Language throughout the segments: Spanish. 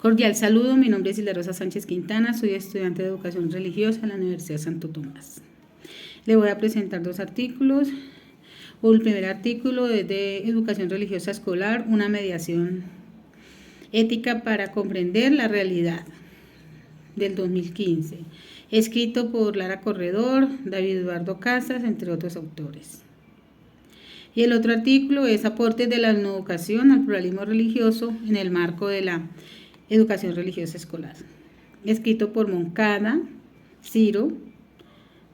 Cordial saludo, mi nombre es Hilda Rosa Sánchez Quintana, soy estudiante de Educación Religiosa en la Universidad Santo Tomás. Le voy a presentar dos artículos. El primer artículo es de Educación Religiosa Escolar, una mediación ética para comprender la realidad, del 2015, escrito por Lara Corredor, David Eduardo Casas, entre otros autores. Y el otro artículo es Aportes de la educación al pluralismo religioso en el marco de la educación religiosa escolar, escrito por Moncada, Ciro,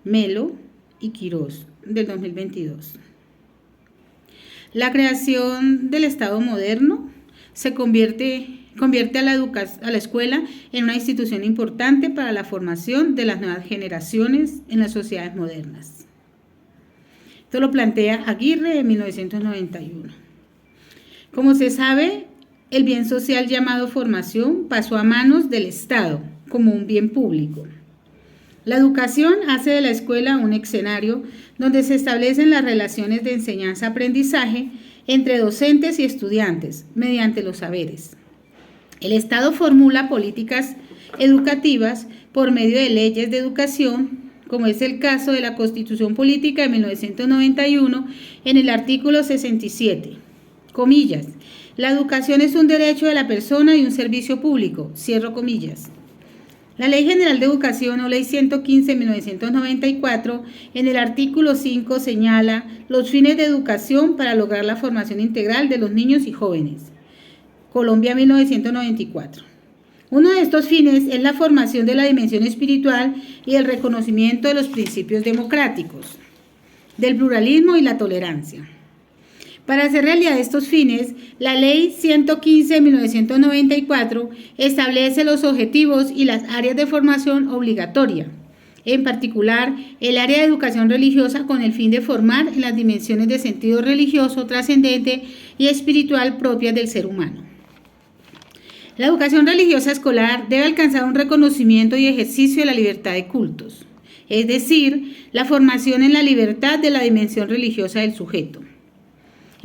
Melo y Quirós, del 2022. La creación del Estado moderno se convierte a la escuela en una institución importante para la formación de las nuevas generaciones en las sociedades modernas. Esto lo plantea Aguirre en 1991. Como se sabe, el bien social llamado formación pasó a manos del Estado como un bien público. La educación hace de la escuela un escenario donde se establecen las relaciones de enseñanza-aprendizaje entre docentes y estudiantes mediante los saberes. El Estado formula políticas educativas por medio de leyes de educación, como es el caso de la Constitución Política de 1991 en el artículo 67. Comillas, la educación es un derecho de la persona y un servicio público, cierro comillas. La Ley General de Educación o Ley 115 de 1994 en el artículo 5 señala los fines de educación para lograr la formación integral de los niños y jóvenes. Colombia 1994. Uno de estos fines es la formación de la dimensión espiritual y el reconocimiento de los principios democráticos, del pluralismo y la tolerancia. Para hacer realidad estos fines, la Ley 115 de 1994 establece los objetivos y las áreas de formación obligatoria, en particular el área de educación religiosa con el fin de formar en las dimensiones de sentido religioso, trascendente y espiritual propias del ser humano. La educación religiosa escolar debe alcanzar un reconocimiento y ejercicio de la libertad de cultos, es decir, la formación en la libertad de la dimensión religiosa del sujeto.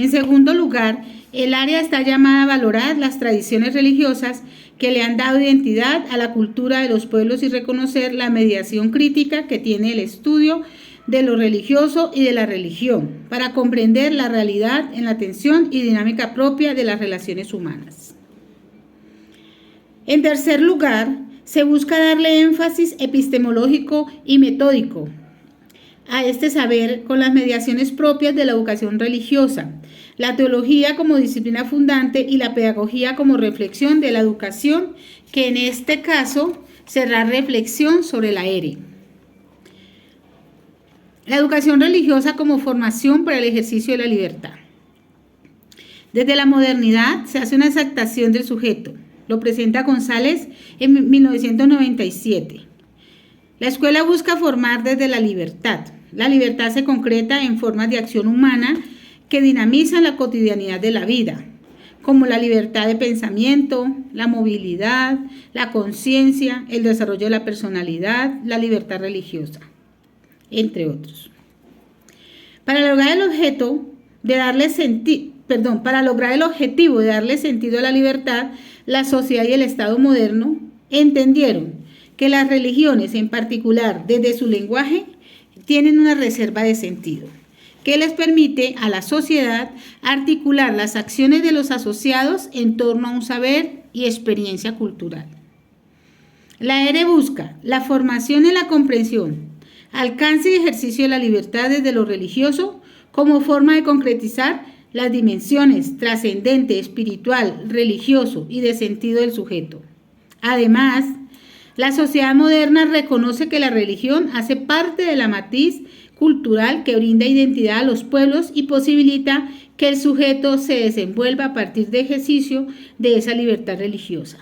En segundo lugar, el área está llamada a valorar las tradiciones religiosas que le han dado identidad a la cultura de los pueblos y reconocer la mediación crítica que tiene el estudio de lo religioso y de la religión para comprender la realidad en la tensión y dinámica propia de las relaciones humanas. En tercer lugar, se busca darle énfasis epistemológico y metódico a este saber con las mediaciones propias de la educación religiosa, la teología como disciplina fundante y la pedagogía como reflexión de la educación, que en este caso será reflexión sobre la ERE. La educación religiosa como formación para el ejercicio de la libertad. Desde la modernidad se hace una exaltación del sujeto, lo presenta González en 1997. La escuela busca formar desde la libertad. La libertad se concreta en formas de acción humana que dinamizan la cotidianidad de la vida, como la libertad de pensamiento, la movilidad, la conciencia, el desarrollo de la personalidad, la libertad religiosa, entre otros. Para lograr el objetivo de darle sentido a la libertad, la sociedad y el Estado moderno entendieron que las religiones, en particular desde su lenguaje, tienen una reserva de sentido que les permite a la sociedad articular las acciones de los asociados en torno a un saber y experiencia cultural. La ERE busca la formación en la comprensión, alcance y ejercicio de la libertad desde lo religioso como forma de concretizar las dimensiones trascendente, espiritual, religioso y de sentido del sujeto. Además, la sociedad moderna reconoce que la religión hace parte de la matriz cultural que brinda identidad a los pueblos y posibilita que el sujeto se desenvuelva a partir de ejercicio de esa libertad religiosa.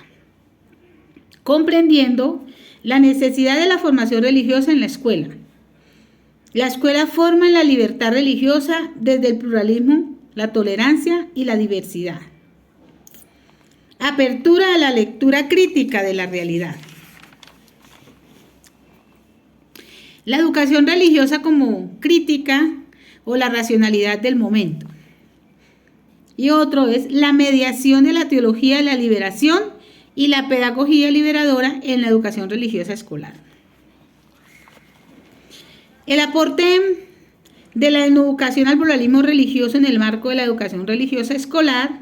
Comprendiendo la necesidad de la formación religiosa en la escuela. La escuela forma en la libertad religiosa desde el pluralismo, la tolerancia y la diversidad. Apertura a la lectura crítica de la realidad. La educación religiosa como crítica o la racionalidad del momento. Y otro es la mediación de la teología de la liberación y la pedagogía liberadora en la educación religiosa escolar. El aporte de la educación al pluralismo religioso en el marco de la educación religiosa escolar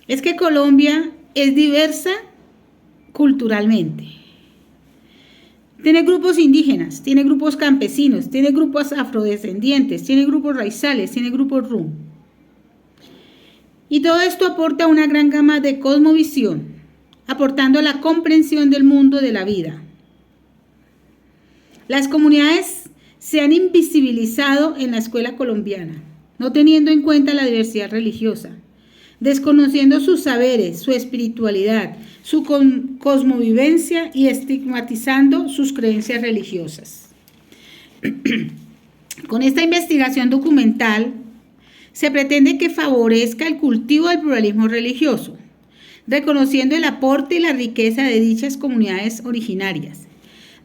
es que Colombia es diversa culturalmente. Tiene grupos indígenas, tiene grupos campesinos, tiene grupos afrodescendientes, tiene grupos raizales, tiene grupos rum. Y todo esto aporta una gran gama de cosmovisión, aportando la comprensión del mundo de la vida. Las comunidades se han invisibilizado en la escuela colombiana, no teniendo en cuenta la diversidad religiosa, desconociendo sus saberes, su espiritualidad, su cosmovivencia y estigmatizando sus creencias religiosas. Con esta investigación documental se pretende que favorezca el cultivo del pluralismo religioso, reconociendo el aporte y la riqueza de dichas comunidades originarias,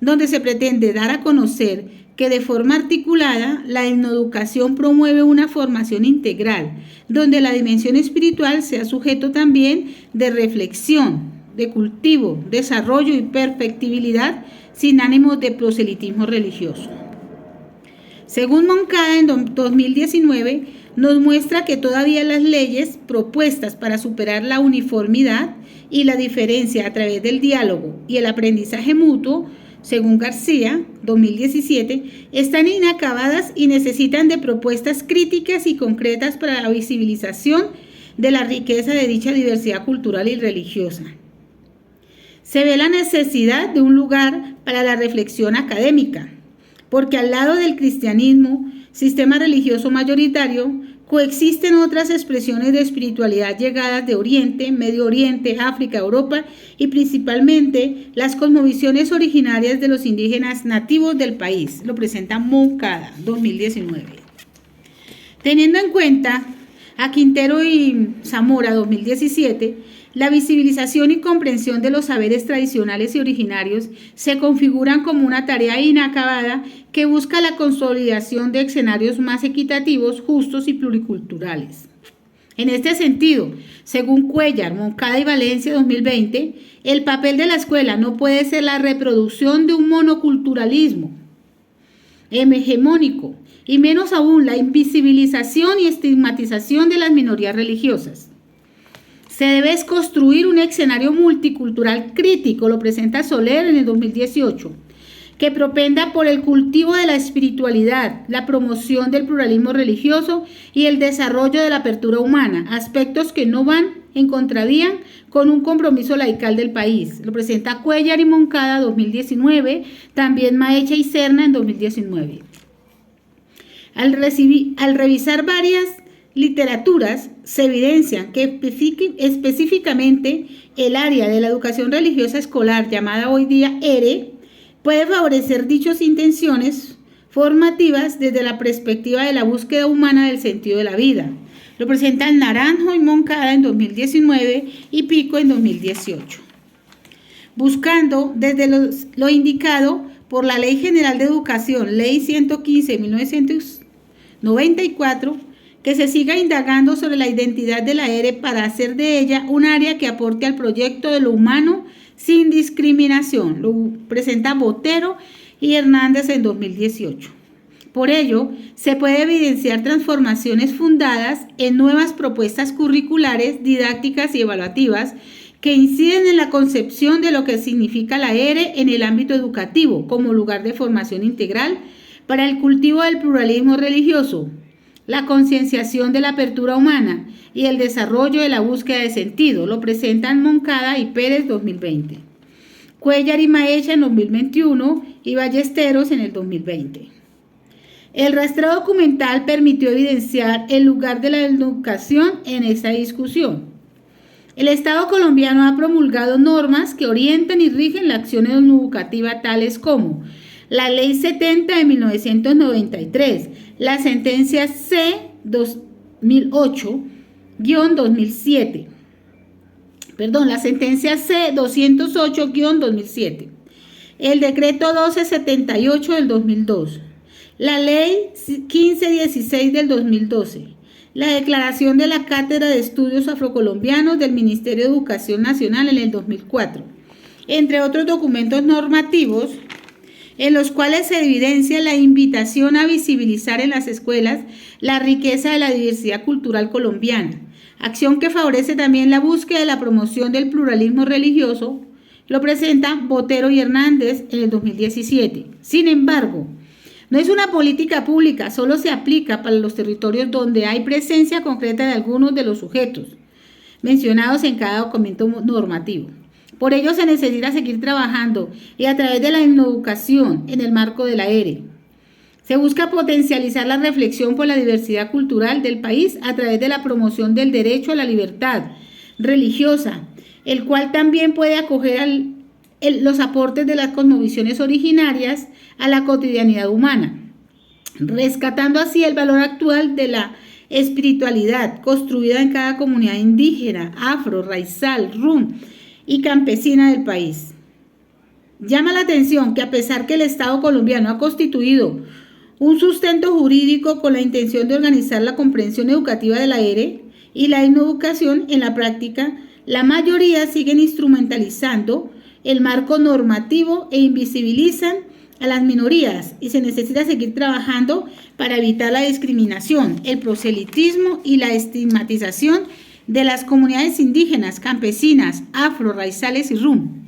donde se pretende dar a conocer que de forma articulada la etnoeducación promueve una formación integral, donde la dimensión espiritual sea sujeto también de reflexión, de cultivo, desarrollo y perfectibilidad sin ánimos de proselitismo religioso. Según Moncada, en 2019, nos muestra que todavía las leyes propuestas para superar la uniformidad y la diferencia a través del diálogo y el aprendizaje mutuo, según García, 2017, están inacabadas y necesitan de propuestas críticas y concretas para la visibilización de la riqueza de dicha diversidad cultural y religiosa. Se ve la necesidad de un lugar para la reflexión académica, porque al lado del cristianismo, sistema religioso mayoritario, coexisten otras expresiones de espiritualidad llegadas de Oriente, Medio Oriente, África, Europa y principalmente las cosmovisiones originarias de los indígenas nativos del país. Lo presenta Moncada, 2019. Teniendo en cuenta a Quintero y Zamora, 2017, la visibilización y comprensión de los saberes tradicionales y originarios se configuran como una tarea inacabada que busca la consolidación de escenarios más equitativos, justos y pluriculturales. En este sentido, según Cuellar, Moncada y Valencia 2020, el papel de la escuela no puede ser la reproducción de un monoculturalismo hegemónico y menos aún la invisibilización y estigmatización de las minorías religiosas. Se debe construir un escenario multicultural crítico, lo presenta Soler en el 2018, que propenda por el cultivo de la espiritualidad, la promoción del pluralismo religioso y el desarrollo de la apertura humana, aspectos que no van en contravía con un compromiso laical del país. Lo presenta Cuellar y Moncada 2019, también Maecha y Serna en 2019. Al revisar varias literaturas, se evidencia que específicamente el área de la educación religiosa escolar, llamada hoy día ERE, puede favorecer dichas intenciones formativas desde la perspectiva de la búsqueda humana del sentido de la vida. Lo presentan Naranjo y Moncada en 2019 y Pico en 2018. Buscando desde lo indicado por la Ley General de Educación, Ley 115 de 1994, que se siga indagando sobre la identidad de la ERE para hacer de ella un área que aporte al proyecto de lo humano sin discriminación. Lo presenta Botero y Hernández en 2018. Por ello, se puede evidenciar transformaciones fundadas en nuevas propuestas curriculares, didácticas y evaluativas que inciden en la concepción de lo que significa la ERE en el ámbito educativo como lugar de formación integral para el cultivo del pluralismo religioso, la concienciación de la apertura humana y el desarrollo de la búsqueda de sentido. Lo presentan Moncada y Pérez 2020, Cuellar y Maecha en 2021 y Ballesteros en el 2020. El rastreo documental permitió evidenciar el lugar de la educación en esta discusión. El Estado colombiano ha promulgado normas que orientan y rigen la acción educativa, tales como la Ley 70 de 1993, la Sentencia C-2008-2007, la Sentencia C-208-2007, el Decreto 1278 del 2002, la Ley 1516 del 2012, la declaración de la Cátedra de Estudios Afrocolombianos del Ministerio de Educación Nacional en el 2004, entre otros documentos normativos en los cuales se evidencia la invitación a visibilizar en las escuelas la riqueza de la diversidad cultural colombiana, acción que favorece también la búsqueda de la promoción del pluralismo religioso. Lo presenta Botero y Hernández en el 2017. Sin embargo, no es una política pública, solo se aplica para los territorios donde hay presencia concreta de algunos de los sujetos mencionados en cada documento normativo. Por ello se necesita seguir trabajando y a través de la educación en el marco de la ERE. Se busca potencializar la reflexión por la diversidad cultural del país a través de la promoción del derecho a la libertad religiosa, el cual también puede acoger los aportes de las cosmovisiones originarias a la cotidianidad humana, rescatando así el valor actual de la espiritualidad construida en cada comunidad indígena, afro, raizal, rum y campesina del país. Llama la atención que a pesar que el Estado colombiano ha constituido un sustento jurídico con la intención de organizar la comprensión educativa de la ERE y la educación en la práctica, la mayoría siguen instrumentalizando el marco normativo e invisibilizan a las minorías, y se necesita seguir trabajando para evitar la discriminación, el proselitismo y la estigmatización de las comunidades indígenas, campesinas, afro, raizales y rum.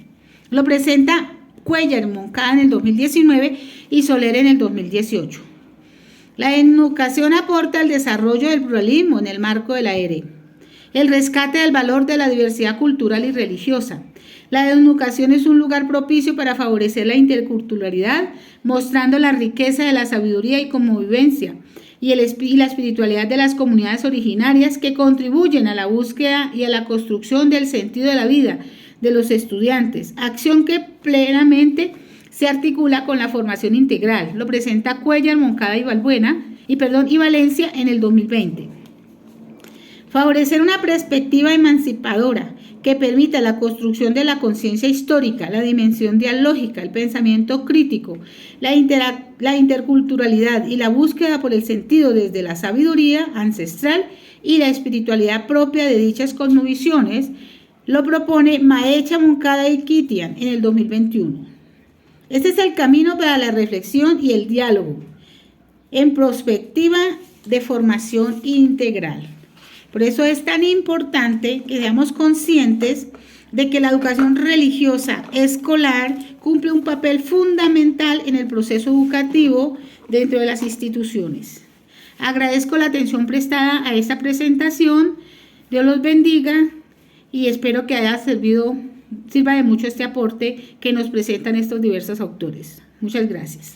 Lo presenta Cuellar Moncada en el 2019 y Soler en el 2018. La educación aporta al desarrollo del pluralismo en el marco de la ERE, el rescate del valor de la diversidad cultural y religiosa. La educación es un lugar propicio para favorecer la interculturalidad, mostrando la riqueza de la sabiduría y convivencia y la espiritualidad de las comunidades originarias que contribuyen a la búsqueda y a la construcción del sentido de la vida de los estudiantes, acción que plenamente se articula con la formación integral. Lo presenta Cuellar, Moncada y Valencia en el 2020. Favorecer una perspectiva emancipadora que permita la construcción de la conciencia histórica, la dimensión dialógica, el pensamiento crítico, la interculturalidad y la búsqueda por el sentido desde la sabiduría ancestral y la espiritualidad propia de dichas cosmovisiones, lo propone Maecha, Moncada y Kitian en el 2021. Este es el camino para la reflexión y el diálogo en perspectiva de formación integral. Por eso es tan importante que seamos conscientes de que la educación religiosa escolar cumple un papel fundamental en el proceso educativo dentro de las instituciones. Agradezco la atención prestada a esta presentación. Dios los bendiga y espero que sirva de mucho este aporte que nos presentan estos diversos autores. Muchas gracias.